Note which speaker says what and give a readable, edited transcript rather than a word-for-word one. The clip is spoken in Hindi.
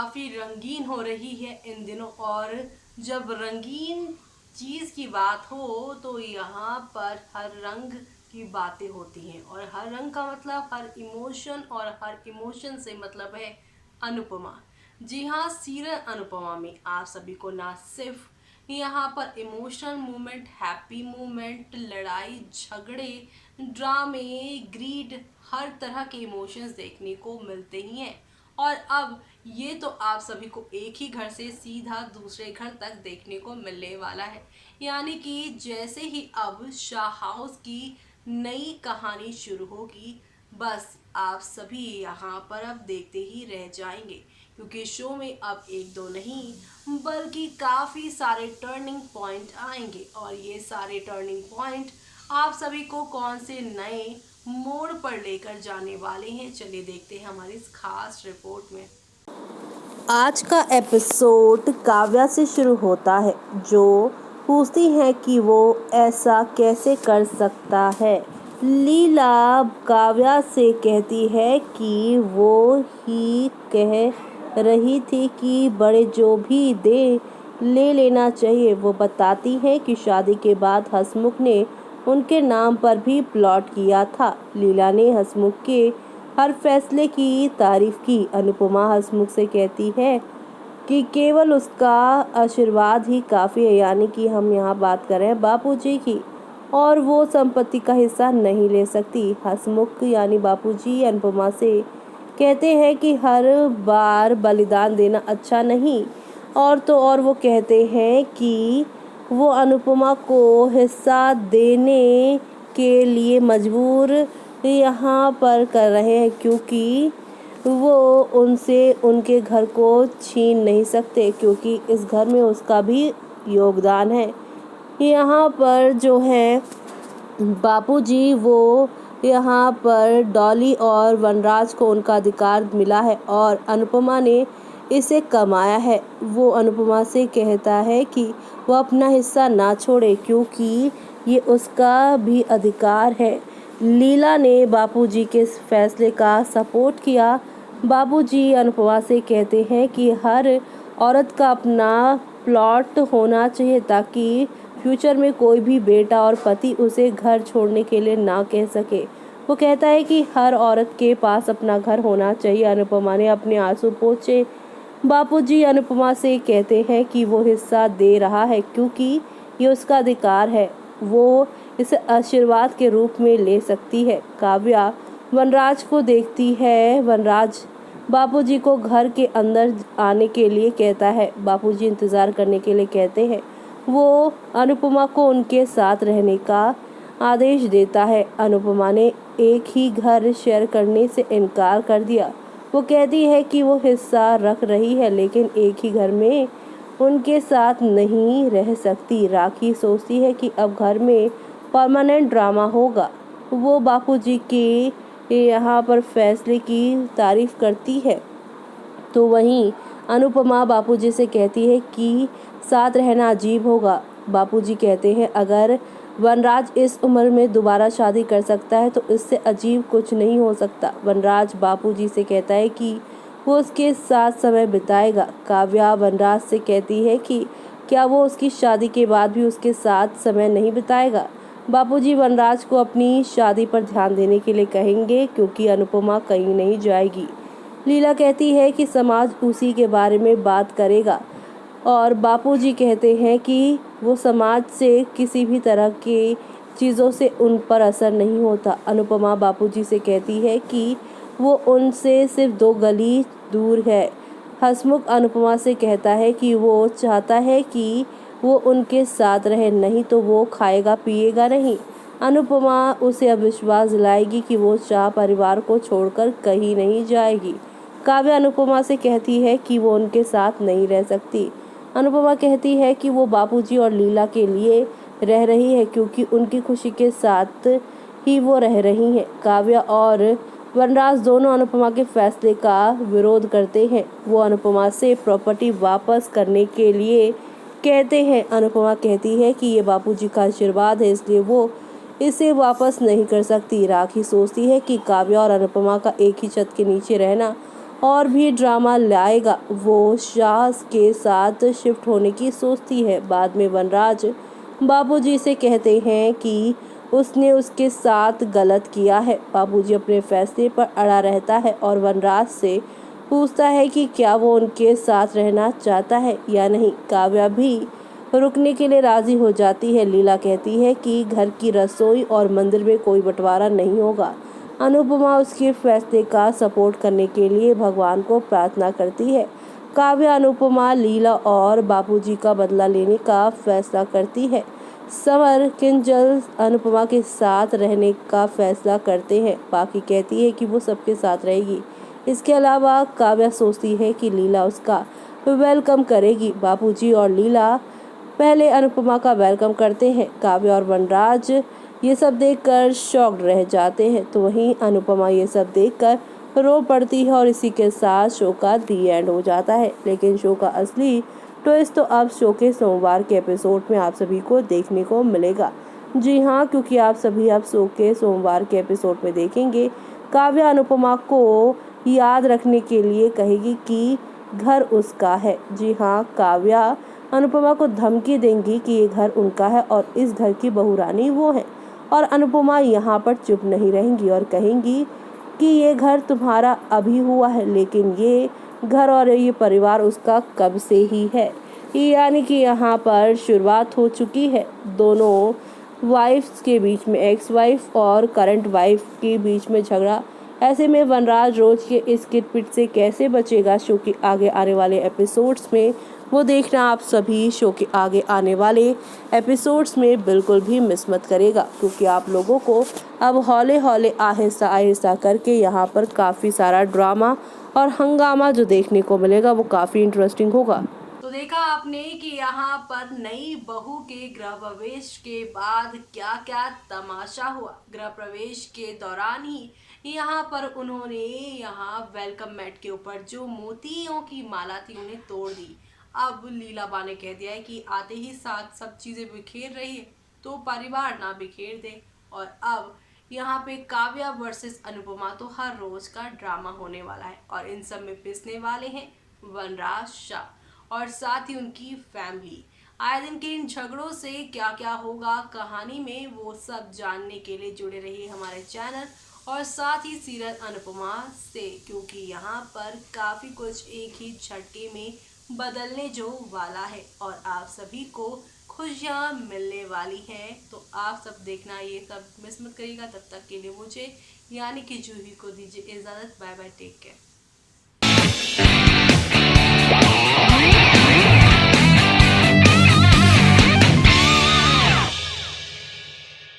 Speaker 1: काफ़ी रंगीन हो रही है इन दिनों। और जब रंगीन चीज़ की बात हो तो यहाँ पर हर रंग की बातें होती हैं, और हर रंग का मतलब हर इमोशन, और हर इमोशन से मतलब है अनुपमा। जी हाँ, सीरियल अनुपमा में आप सभी को ना सिर्फ यहाँ पर इमोशनल मोमेंट, हैप्पी मोमेंट, लड़ाई झगड़े, ड्रामे, ग्रीड, हर तरह के इमोशंस देखने को मिलते ही हैं। और अब ये तो आप सभी को एक ही घर से सीधा दूसरे घर तक देखने को मिलने वाला है। यानी कि जैसे ही अब शाह हाउस की नई कहानी शुरू होगी, बस आप सभी यहाँ पर अब देखते ही रह जाएंगे, क्योंकि शो में अब एक दो नहीं बल्कि काफ़ी सारे टर्निंग पॉइंट आएंगे। और ये सारे टर्निंग पॉइंट आप सभी को कौन से नए मोड़ पर लेकर जाने वाले हैं, चलिए देखते हैं हमारी इस खास रिपोर्ट में।
Speaker 2: आज का एपिसोड काव्या से शुरू होता है, जो पूछती है कि वो ऐसा कैसे कर सकता है। लीला काव्या से कहती है कि वो ही कह रही थी कि बड़े जो भी दे ले लेना चाहिए। वो बताती है कि शादी के बाद हसमुख ने उनके नाम पर भी प्लॉट किया था। लीला ने हसमुख के हर फैसले की तारीफ की। अनुपमा हसमुख से कहती है कि केवल उसका आशीर्वाद ही काफ़ी है, यानी कि हम यहाँ बात कर रहे हैं बापूजी की, और वो संपत्ति का हिस्सा नहीं ले सकती। हसमुख यानी बापूजी अनुपमा से कहते हैं कि हर बार बलिदान देना अच्छा नहीं, और तो और वो कहते हैं कि वो अनुपमा को हिस्सा देने के लिए मजबूर यहाँ पर कर रहे हैं, क्योंकि वो उनसे उनके घर को छीन नहीं सकते, क्योंकि इस घर में उसका भी योगदान है। यहाँ पर जो है बापूजी, वो यहाँ पर डॉली और वनराज को उनका अधिकार मिला है और अनुपमा ने इसे कमाया है। वो अनुपमा से कहता है कि वो अपना हिस्सा ना छोड़े, क्योंकि ये उसका भी अधिकार है। लीला ने बापूजी के इस फैसले का सपोर्ट किया। बाबूजी अनुपमा से कहते हैं कि हर औरत का अपना प्लॉट होना चाहिए, ताकि फ्यूचर में कोई भी बेटा और पति उसे घर छोड़ने के लिए ना कह सके। वो कहता है कि हर औरत के पास अपना घर होना चाहिए। अनुपमा ने अपने आंसू पोंछे। बापूजी अनुपमा से कहते हैं कि वो हिस्सा दे रहा है क्योंकि ये उसका अधिकार है, वो इसे आशीर्वाद के रूप में ले सकती है। काव्या वनराज को देखती है। वनराज बापूजी को घर के अंदर आने के लिए कहता है। बापूजी इंतज़ार करने के लिए कहते हैं। वो अनुपमा को उनके साथ रहने का आदेश देता है। अनुपमा ने एक ही घर शेयर करने से इनकार कर दिया। वो कहती है कि वो हिस्सा रख रही है, लेकिन एक ही घर में उनके साथ नहीं रह सकती। राखी सोचती है कि अब घर में परमानेंट ड्रामा होगा। वो बापूजी के यहाँ पर फैसले की तारीफ करती है, तो वहीं अनुपमा बापूजी से कहती है कि साथ रहना अजीब होगा। बापूजी कहते हैं अगर वनराज इस उम्र में दोबारा शादी कर सकता है तो इससे अजीब कुछ नहीं हो सकता। वनराज बापूजी से कहता है कि वो उसके साथ समय बिताएगा। काव्या वनराज से कहती है कि क्या वो उसकी शादी के बाद भी उसके साथ समय नहीं बिताएगा। बापूजी वनराज को अपनी शादी पर ध्यान देने के लिए कहेंगे, क्योंकि अनुपमा कहीं नहीं जाएगी। लीला कहती है कि समाज उसी के बारे में बात करेगा, और बापूजी कहते हैं कि वो समाज से किसी भी तरह की चीज़ों से उन पर असर नहीं होता। अनुपमा बापूजी से कहती है कि वो उनसे सिर्फ 2 गली दूर है। हसमुख अनुपमा से कहता है कि वो चाहता है कि वो उनके साथ रहे, नहीं तो वो खाएगा पिएगा नहीं। अनुपमा उसे अविश्वास दिलाएगी कि वो शाह परिवार को छोड़कर कहीं नहीं जाएगी। काव्या अनुपमा से कहती है कि वो उनके साथ नहीं रह सकती। अनुपमा कहती है कि वो बापूजी और लीला के लिए रह रही है, क्योंकि उनकी खुशी के साथ ही वो रह रही हैं। काव्या और वनराज दोनों अनुपमा के फैसले का विरोध करते हैं। वो अनुपमा से प्रॉपर्टी वापस करने के लिए कहते हैं। अनुपमा कहती है कि ये बापूजी का आशीर्वाद है, इसलिए वो इसे वापस नहीं कर सकती। राखी सोचती है कि काव्या और अनुपमा का एक ही छत के नीचे रहना और भी ड्रामा लाएगा। वो शाह के साथ शिफ्ट होने की सोचती है। बाद में वनराज बाबूजी से कहते हैं कि उसने उसके साथ गलत किया है। बाबूजी अपने फैसले पर अड़ा रहता है और वनराज से पूछता है कि क्या वो उनके साथ रहना चाहता है या नहीं। काव्या भी रुकने के लिए राजी हो जाती है। लीला कहती है कि घर की रसोई और मंदिर में कोई बंटवारा नहीं होगा। अनुपमा उसके फैसले का सपोर्ट करने के लिए भगवान को प्रार्थना करती है। काव्या, अनुपमा, लीला और बाबूजी का बदला लेने का फैसला करती है। समर, किंजल अनुपमा के साथ रहने का फैसला करते हैं। बाकी कहती है कि वो सबके साथ रहेगी। इसके अलावा काव्या सोचती है कि लीला उसका वेलकम करेगी। बाबूजी और लीला पहले अनुपमा का वेलकम करते हैं। काव्या और वनराज ये सब देखकर शॉक्ड रह जाते हैं, तो वहीं अनुपमा ये सब देखकर रो पड़ती है और इसी के साथ शो का दी एंड हो जाता है। लेकिन शो का असली ट्विस्ट तो अब शो के सोमवार के एपिसोड में आप सभी को देखने को मिलेगा। जी हाँ, क्योंकि आप सभी अब शो के सोमवार के एपिसोड में देखेंगे काव्या अनुपमा को याद रखने के लिए कहेगी कि घर उसका है। जी हाँ, काव्या अनुपमा को धमकी देंगी कि ये घर उनका है और इस घर की बहू रानी वो है। और अनुपमा यहाँ पर चुप नहीं रहेंगी और कहेंगी कि ये घर तुम्हारा अभी हुआ है, लेकिन ये घर और ये परिवार उसका कब से ही है। यानी कि यहाँ पर शुरुआत हो चुकी है दोनों वाइफ्स के बीच में, एक्स वाइफ और करंट वाइफ के बीच में झगड़ा। ऐसे में वनराज रोज के इस किटपिट से कैसे बचेगा शो के आगे आने वाले एपिसोड्स में, वो देखना आप सभी शो के आगे आने वाले एपिसोड्स में बिल्कुल भी मिस मत करेगा, क्योंकि आप लोगों को अब हौले हौले आहिस्ता आहिस्ता करके यहाँ पर काफ़ी सारा ड्रामा और हंगामा जो देखने को मिलेगा वो काफ़ी इंटरेस्टिंग होगा।
Speaker 1: तो देखा आपने कि यहाँ पर नई बहू के गृह प्रवेश के बाद क्या क्या तमाशा हुआ। गृह प्रवेश के दौरान ही यहाँ पर उन्होंने यहाँ वेलकम मैट के ऊपर जो मोतियों की माला थी उन्हें तोड़ दी। अब लीलाबा ने कह दिया है कि आते ही साथ सब चीज़ें बिखेर रही है तो परिवार ना बिखेर दे। और अब यहाँ पे काव्या वर्सेस अनुपमा तो हर रोज का ड्रामा होने वाला है और इन सब में पिसने वाले हैं वनराज शाह और साथ ही उनकी फैमिली। आए दिन के इन झगड़ों से क्या क्या होगा कहानी में, वो सब जानने के लिए जुड़े रहिए हमारे चैनल और साथ ही सीरियल अनुपमा से, क्योंकि यहाँ पर काफ़ी कुछ एक ही झटके में बदलने जो वाला है और आप सभी को खुशियाँ मिलने वाली हैं। तो आप सब देखना, ये सब मिस मत करिएगा। तब तक के लिए मुझे यानी कि जूही को दीजिए इजाज़त। Bye bye, take care.